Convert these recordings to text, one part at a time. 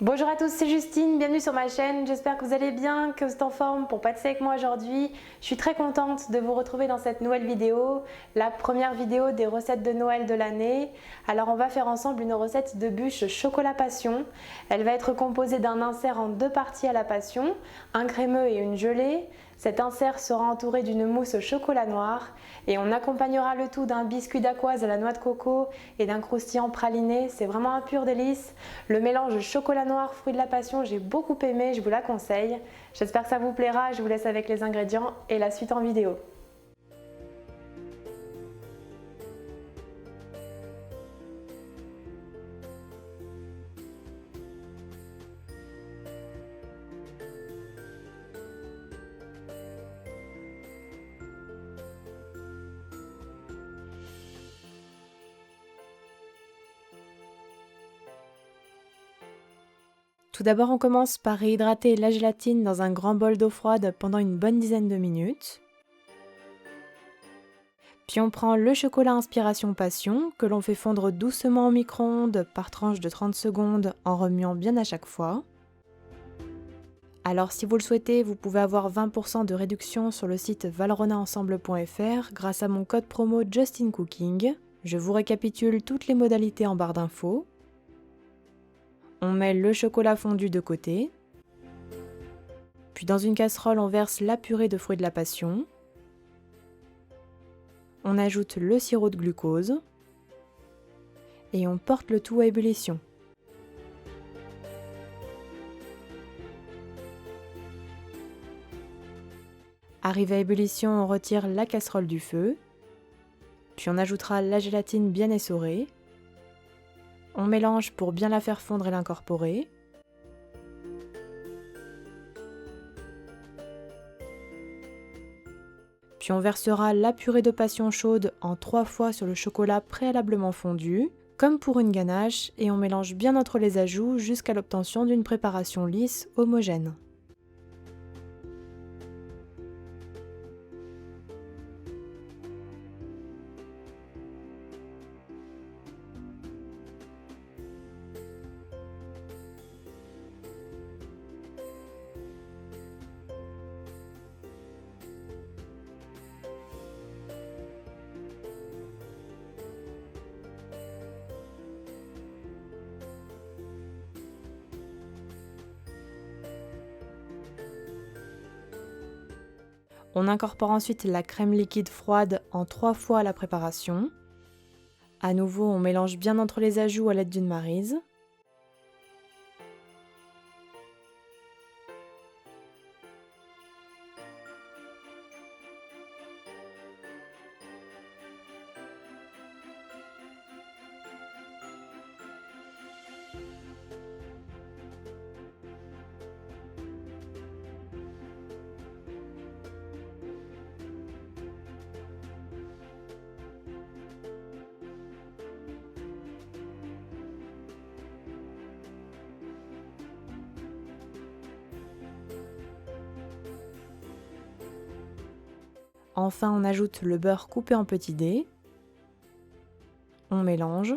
Bonjour à tous, c'est Justine, bienvenue sur ma chaîne, j'espère que vous allez bien, que vous êtes en forme pour pâtisser avec moi aujourd'hui. Je suis très contente de vous retrouver dans cette nouvelle vidéo, la première vidéo des recettes de Noël de l'année. Alors on va faire ensemble une recette de bûche chocolat passion. Elle va être composée d'un insert en deux parties à la passion, un crémeux et une gelée. Cet insert sera entouré d'une mousse au chocolat noir et on accompagnera le tout d'un biscuit dacquoise à la noix de coco et d'un croustillant praliné. C'est vraiment un pur délice. Le mélange chocolat noir, fruit de la passion, j'ai beaucoup aimé, je vous la conseille. J'espère que ça vous plaira, je vous laisse avec les ingrédients et la suite en vidéo. Tout d'abord, on commence par réhydrater la gélatine dans un grand bol d'eau froide pendant une bonne dizaine de minutes. Puis on prend le chocolat Inspiration Passion que l'on fait fondre doucement au micro-ondes par tranche de 30 secondes en remuant bien à chaque fois. Alors si vous le souhaitez, vous pouvez avoir 20% de réduction sur le site valronaensemble.fr grâce à mon code promo JustinCooking. Je vous récapitule toutes les modalités en barre d'infos. On met le chocolat fondu de côté. Puis dans une casserole, on verse la purée de fruits de la passion. On ajoute le sirop de glucose. Et on porte le tout à ébullition. Arrivé à ébullition, on retire la casserole du feu. Puis on ajoutera la gélatine bien essorée. On mélange pour bien la faire fondre et l'incorporer. Puis on versera la purée de passion chaude en 3 fois sur le chocolat préalablement fondu, comme pour une ganache, et on mélange bien entre les ajouts jusqu'à l'obtention d'une préparation lisse, homogène. On incorpore ensuite la crème liquide froide en 3 fois la préparation. À nouveau, on mélange bien entre les ajouts à l'aide d'une maryse. Enfin, on ajoute le beurre coupé en petits dés. On mélange.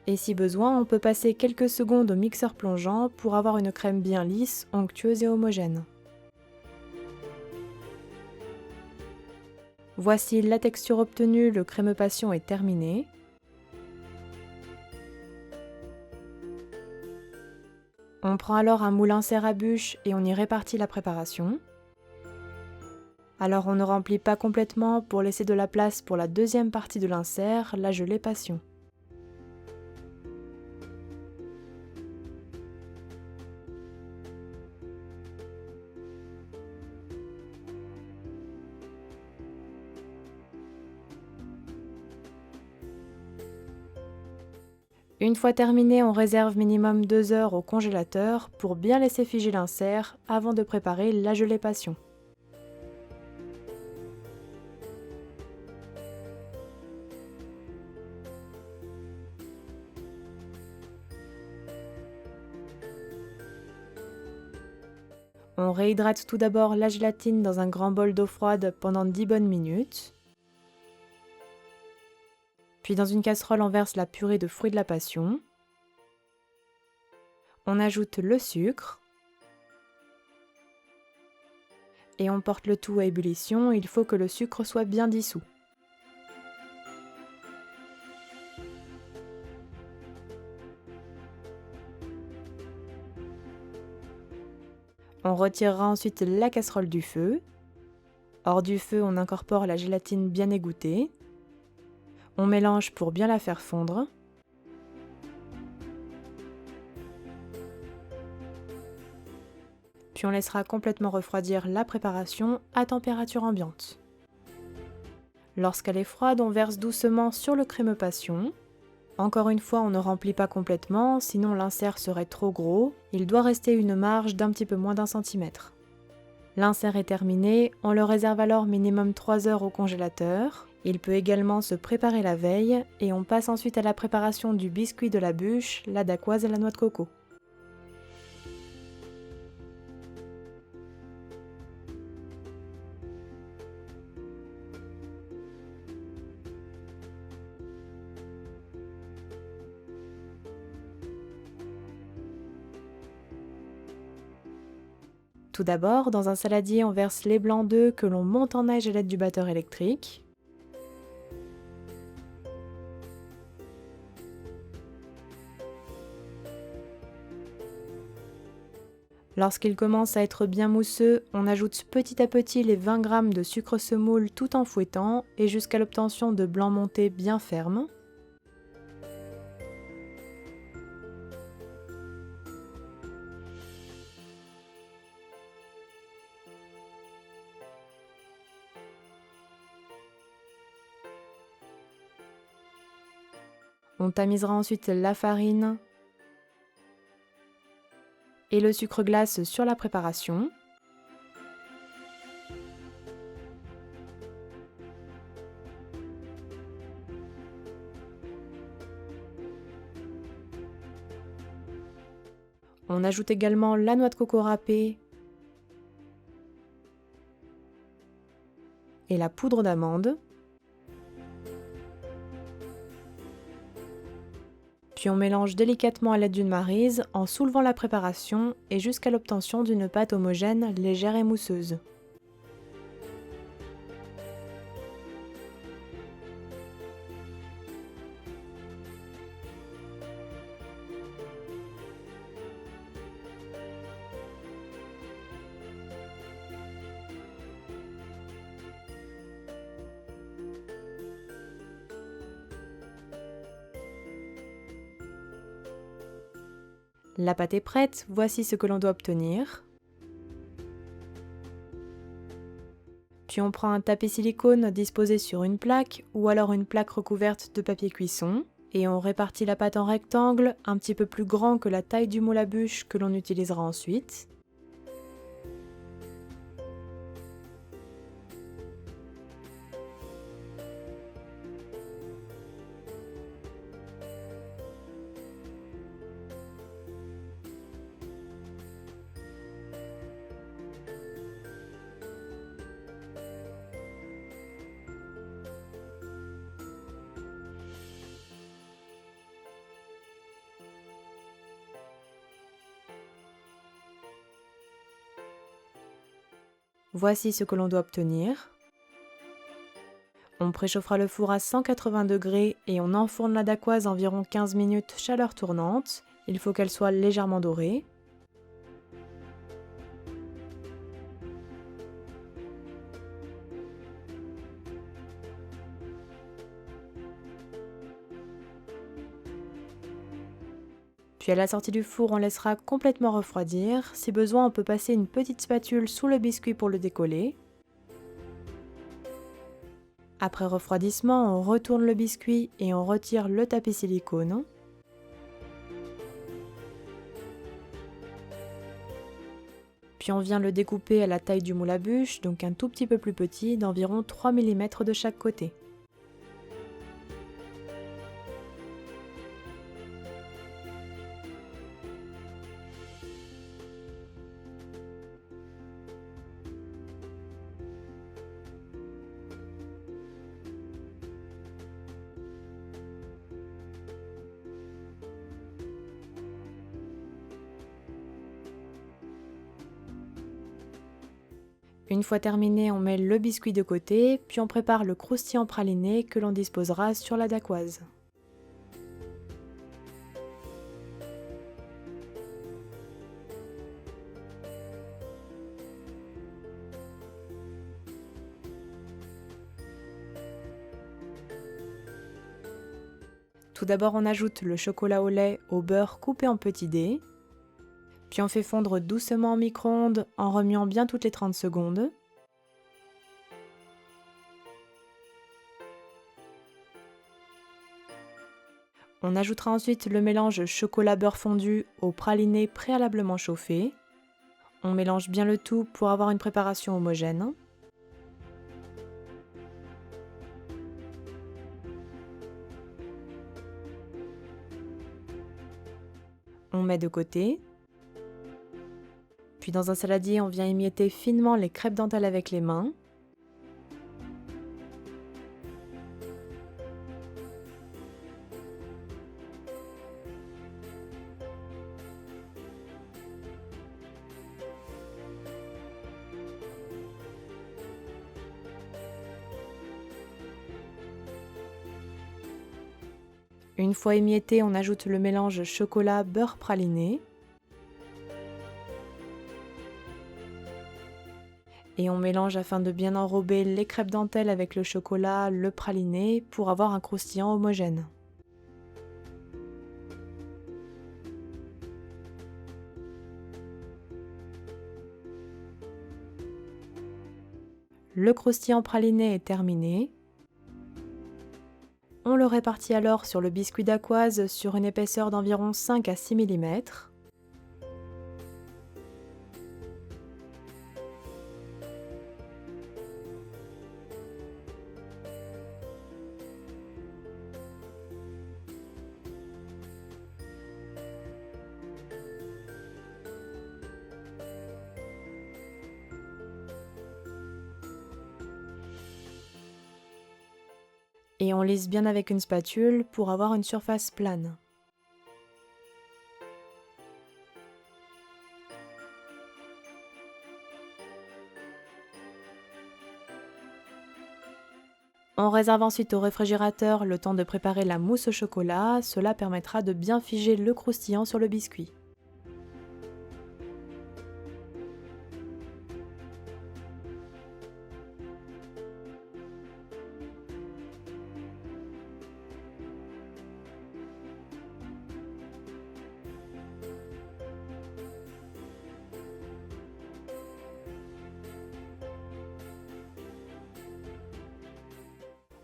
Et si besoin, on peut passer quelques secondes au mixeur plongeant pour avoir une crème bien lisse, onctueuse et homogène. Voici la texture obtenue, le crémeux passion est terminé. On prend alors un moule insert à bûche et on y répartit la préparation. Alors on ne remplit pas complètement pour laisser de la place pour la deuxième partie de l'insert, la gelée passion. Une fois terminé, on réserve minimum 2 heures au congélateur pour bien laisser figer l'insert avant de préparer la gelée passion. On réhydrate tout d'abord la gélatine dans un grand bol d'eau froide pendant 10 bonnes minutes. Puis dans une casserole, on verse la purée de fruits de la passion. On ajoute le sucre. Et on porte le tout à ébullition, il faut que le sucre soit bien dissous. On retirera ensuite la casserole du feu. Hors du feu, on incorpore la gélatine bien égouttée. On mélange pour bien la faire fondre. Puis on laissera complètement refroidir la préparation à température ambiante. Lorsqu'elle est froide, on verse doucement sur le crémeux passion. Encore une fois, on ne remplit pas complètement, sinon l'insert serait trop gros. Il doit rester une marge d'un petit peu moins d'1 centimètre. L'insert est terminé, on le réserve alors minimum 3 heures au congélateur. Il peut également se préparer la veille et on passe ensuite à la préparation du biscuit de la bûche, la dacquoise et la noix de coco. Tout d'abord, dans un saladier, on verse les blancs d'œufs que l'on monte en neige à l'aide du batteur électrique. Lorsqu'il commence à être bien mousseux, on ajoute petit à petit les 20 g de sucre semoule tout en fouettant et jusqu'à l'obtention de blancs montés bien fermes. On tamisera ensuite la farine et le sucre glace sur la préparation. On ajoute également la noix de coco râpée et la poudre d'amande. Puis on mélange délicatement à l'aide d'une maryse en soulevant la préparation et jusqu'à l'obtention d'une pâte homogène, légère et mousseuse. La pâte est prête, voici ce que l'on doit obtenir. Puis on prend un tapis silicone disposé sur une plaque ou alors une plaque recouverte de papier cuisson et on répartit la pâte en rectangle un petit peu plus grand que la taille du moule à bûche que l'on utilisera ensuite. Voici ce que l'on doit obtenir. On préchauffera le four à 180 degrés et on enfourne la dacquoise environ 15 minutes chaleur tournante. Il faut qu'elle soit légèrement dorée. Puis à la sortie du four, on laissera complètement refroidir. Si besoin, on peut passer une petite spatule sous le biscuit pour le décoller. Après refroidissement, on retourne le biscuit et on retire le tapis silicone. Puis on vient le découper à la taille du moule à bûche, donc un tout petit peu plus petit, d'environ 3 mm de chaque côté. Une fois terminé, on met le biscuit de côté, puis on prépare le croustillant praliné que l'on disposera sur la dacquoise. Tout d'abord, on ajoute le chocolat au lait au beurre coupé en petits dés. Puis on fait fondre doucement au micro-ondes en remuant bien toutes les 30 secondes. On ajoutera ensuite le mélange chocolat-beurre fondu au praliné préalablement chauffé. On mélange bien le tout pour avoir une préparation homogène. On met de côté. Puis dans un saladier, on vient émietter finement les crêpes dentelles avec les mains. Une fois émietté, on ajoute le mélange chocolat-beurre praliné. Et on mélange afin de bien enrober les crêpes dentelles avec le chocolat, le praliné, pour avoir un croustillant homogène. Le croustillant praliné est terminé. On le répartit alors sur le biscuit dacquoise sur une épaisseur d'environ 5 à 6 mm. Et on lisse bien avec une spatule pour avoir une surface plane. On réserve ensuite au réfrigérateur le temps de préparer la mousse au chocolat, cela permettra de bien figer le croustillant sur le biscuit.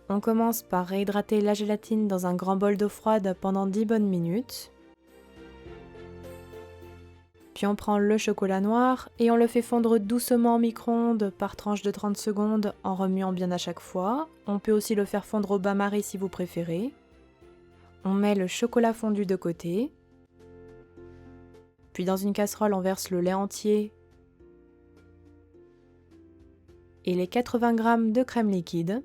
On commence par réhydrater la gélatine dans un grand bol d'eau froide pendant 10 bonnes minutes. Puis on prend le chocolat noir et on le fait fondre doucement au micro-ondes par tranche de 30 secondes en remuant bien à chaque fois. On peut aussi le faire fondre au bain-marie si vous préférez. On met le chocolat fondu de côté. Puis dans une casserole, on verse le lait entier et les 80 g de crème liquide.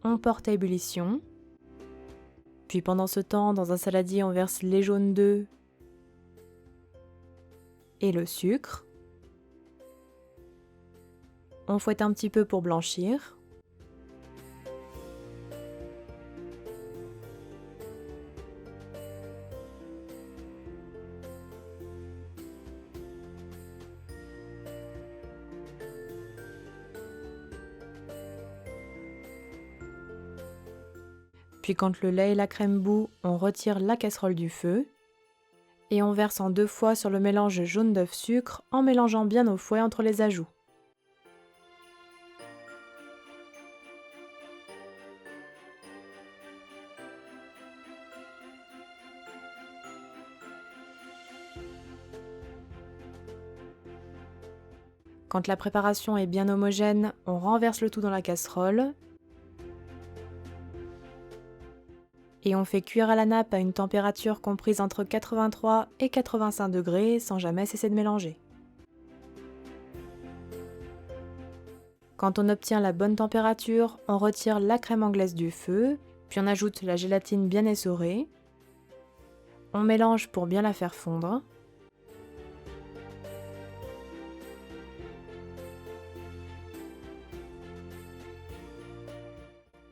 On porte à ébullition. Puis pendant ce temps, dans un saladier, on verse les jaunes d'œufs et le sucre. On fouette un petit peu pour blanchir. Puis quand le lait et la crème bout, on retire la casserole du feu et on verse en 2 fois sur le mélange jaune d'œuf sucre en mélangeant bien au fouet entre les ajouts. Quand la préparation est bien homogène, on renverse le tout dans la casserole et on fait cuire à la nappe à une température comprise entre 83 et 85 degrés sans jamais cesser de mélanger. Quand on obtient la bonne température, on retire la crème anglaise du feu, puis on ajoute la gélatine bien essorée. On mélange pour bien la faire fondre.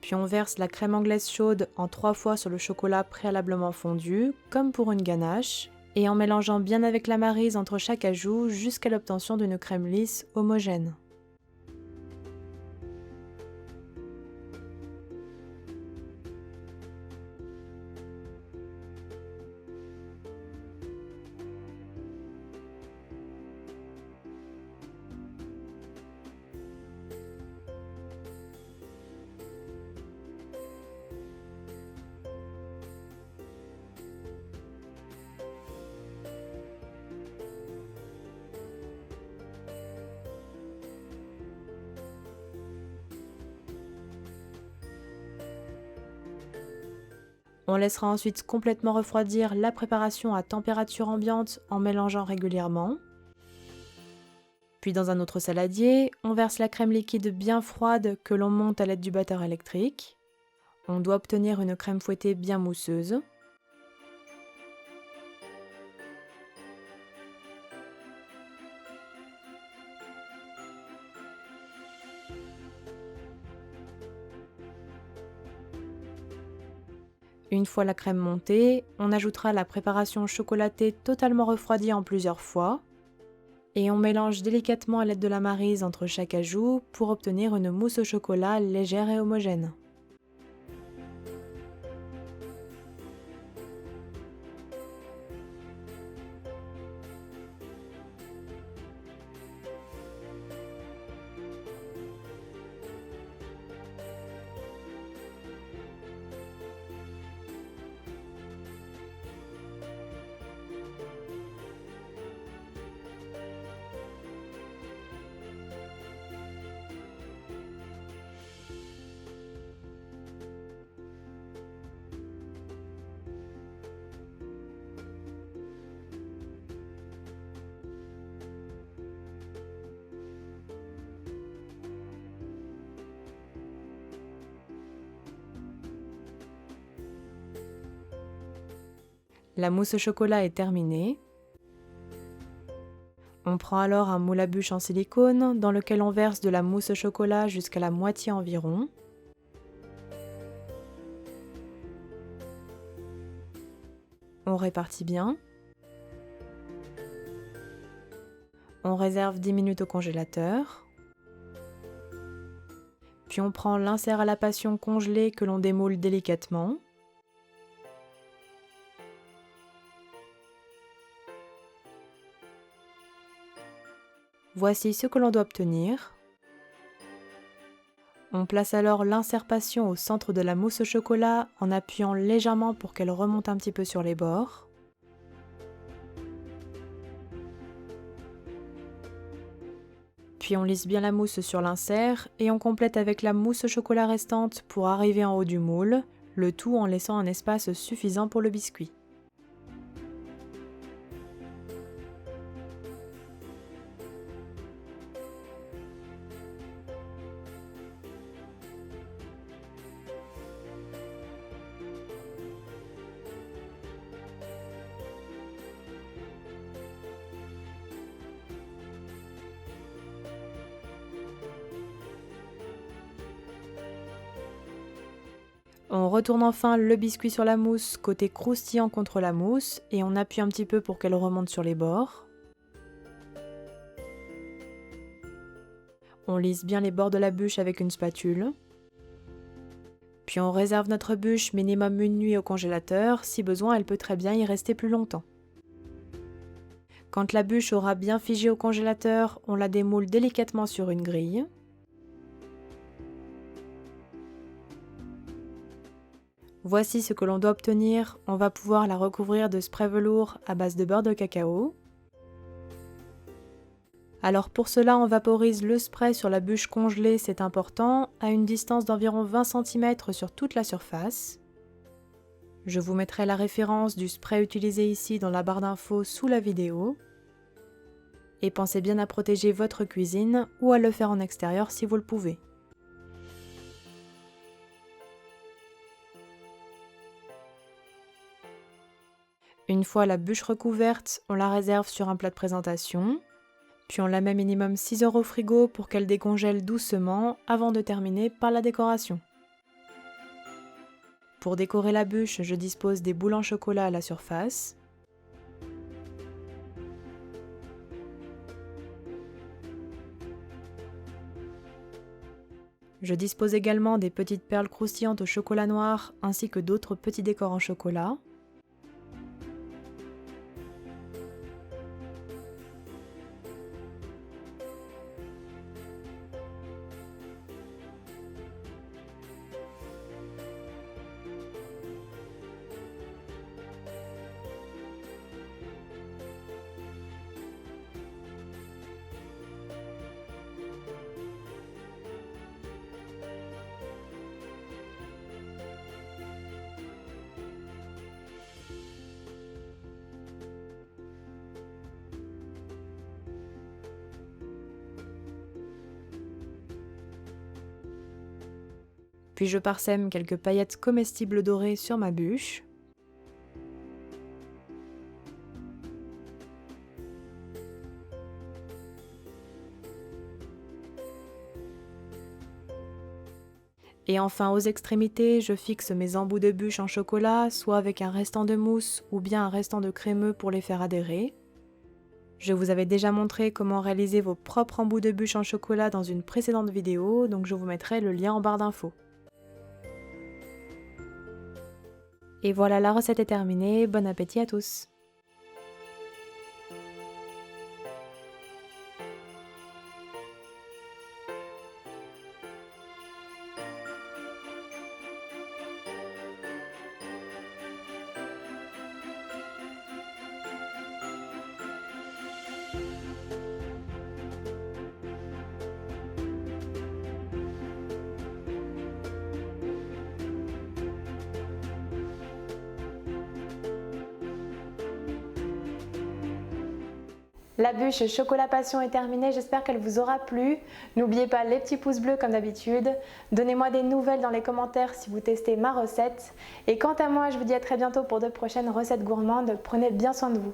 Puis on verse la crème anglaise chaude en 3 fois sur le chocolat préalablement fondu, comme pour une ganache, et en mélangeant bien avec la maryse entre chaque ajout jusqu'à l'obtention d'une crème lisse homogène. On laissera ensuite complètement refroidir la préparation à température ambiante en mélangeant régulièrement. Puis dans un autre saladier, on verse la crème liquide bien froide que l'on monte à l'aide du batteur électrique. On doit obtenir une crème fouettée bien mousseuse. Une fois la crème montée, on ajoutera la préparation chocolatée totalement refroidie en plusieurs fois et on mélange délicatement à l'aide de la maryse entre chaque ajout pour obtenir une mousse au chocolat légère et homogène. La mousse au chocolat est terminée. On prend alors un moule à bûche en silicone dans lequel on verse de la mousse au chocolat jusqu'à la moitié environ. On répartit bien. On réserve 10 minutes au congélateur. Puis on prend l'insert à la passion congelé que l'on démoule délicatement. Voici ce que l'on doit obtenir. On place alors l'insert passion au centre de la mousse au chocolat en appuyant légèrement pour qu'elle remonte un petit peu sur les bords. Puis on lisse bien la mousse sur l'insert et on complète avec la mousse au chocolat restante pour arriver en haut du moule, le tout en laissant un espace suffisant pour le biscuit. On retourne enfin le biscuit sur la mousse, côté croustillant contre la mousse, et on appuie un petit peu pour qu'elle remonte sur les bords. On lisse bien les bords de la bûche avec une spatule. Puis on réserve notre bûche minimum une nuit au congélateur, si besoin elle peut très bien y rester plus longtemps. Quand la bûche aura bien figé au congélateur, on la démoule délicatement sur une grille. Voici ce que l'on doit obtenir, on va pouvoir la recouvrir de spray velours à base de beurre de cacao. Alors pour cela, on vaporise le spray sur la bûche congelée, c'est important, à une distance d'environ 20 cm sur toute la surface. Je vous mettrai la référence du spray utilisé ici dans la barre d'infos sous la vidéo. Et pensez bien à protéger votre cuisine ou à le faire en extérieur si vous le pouvez. Une fois la bûche recouverte, on la réserve sur un plat de présentation, puis on la met minimum 6 heures au frigo pour qu'elle décongèle doucement avant de terminer par la décoration. Pour décorer la bûche, je dispose des boules en chocolat à la surface. Je dispose également des petites perles croustillantes au chocolat noir ainsi que d'autres petits décors en chocolat. Puis je parsème quelques paillettes comestibles dorées sur ma bûche. Et enfin aux extrémités, je fixe mes embouts de bûche en chocolat, soit avec un restant de mousse ou bien un restant de crémeux pour les faire adhérer. Je vous avais déjà montré comment réaliser vos propres embouts de bûche en chocolat dans une précédente vidéo, donc je vous mettrai le lien en barre d'infos. Et voilà, la recette est terminée, bon appétit à tous! La bûche chocolat passion est terminée, j'espère qu'elle vous aura plu. N'oubliez pas les petits pouces bleus comme d'habitude. Donnez-moi des nouvelles dans les commentaires si vous testez ma recette. Et quant à moi, je vous dis à très bientôt pour de prochaines recettes gourmandes. Prenez bien soin de vous.